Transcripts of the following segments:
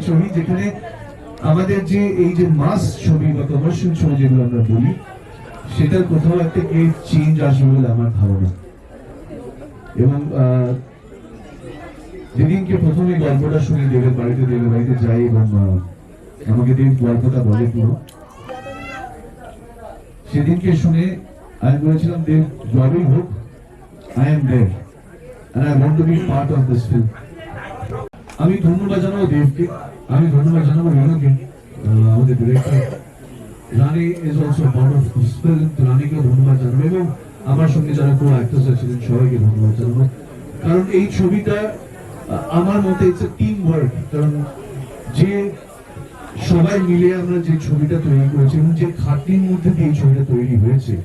ছবি যেখানে আমাদের যে এই যে মাস ছবি বা কমার্শিয়াল ছবি যেগুলো আমরা বলি সেটার কোথাও একটা চেঞ্জ আসবে বলে আমার ধারণা। এবং যেদিনকে প্রথমে গল্পটা শুনি দেবের বাড়িতে যাই এবং আমাকে দেব গল্পটা বলে পুরো, সেদিনকে শুনে আমি বলেছিলাম দেব জবই হোক, I am there and I want to be part of this film. আমি ধন্যবাদ জানাবো দেবকে, আমি ধন্যবাদ জানাবো রণকে, আমাদের director Rani is also part of this film, রানীকে ধন্যবাদ জানাবো এবং আমার সঙ্গে যারা কো অ্যাক্টরস ছিলেন সবাইকে ধন্যবাদ জানাবো। কারণ এই ছবিটা আমার মতে ইটস এ টিম ওয়ার্ক, কারণ যে সবাই মিলে আমরা যে ছবিটা তৈরি করেছি এবং যে খাটনির মধ্যে দিয়ে এই ছবিটা তৈরি হয়েছে,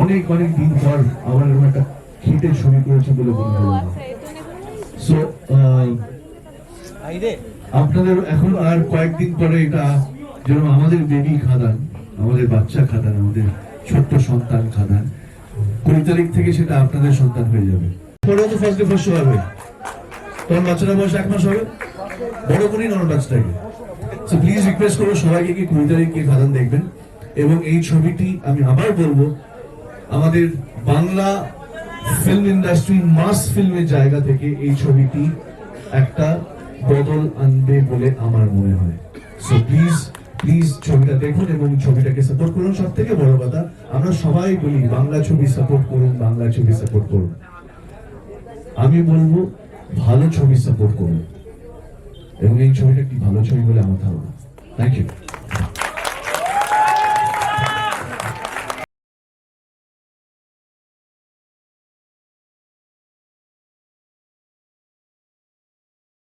অনেক অনেক দিন পর আবার এরকম একটা খেটে ছবি করেছে বলে মনে হলো। সো আপনাদের এখন আর কয়েকদিন পরে এটা যেরকম আমাদের বেবি খাদান, আমাদের বাচ্চা খাদান, আমাদের ছোট্ট সন্তান খাদান, 20 তারিখ থেকে সেটা আপনাদের সন্তান হয়ে যাবে। পরেও তো ফার্স্ট ডে ফার্স্ট শো হবে, তখন বাচ্চারা বয়স 1 মাস হবে, বড় করেই নন বাচ্চাটাকে। সো প্লিজ রিকোয়েস্ট করবো সবাইকে কি 20 তারিখ কি খাদান দেখবেন। এবং এই ছবিটি আমি আবার বলবো আমাদের বাংলা ফিল্ম ইন্ডাস্ট্রি মাস ফিল্মের জায়গা থেকে এই ছবিটি একটা বদল আনবে বলে আমার মনে হয়। সো প্লিজ ছবিটা দেখুন এবং ছবিটাকে সাপোর্ট করুন। সব থেকে বড় কথা আমরা সবাই বলি বাংলা ছবি সাপোর্ট করুন, বাংলা ছবি সাপোর্ট করুন। আমি বলবো ভালো ছবি সাপোর্ট করুন এবং এই ছবিটা একটি ভালো ছবি বলে আমার ধারণা। Thank you.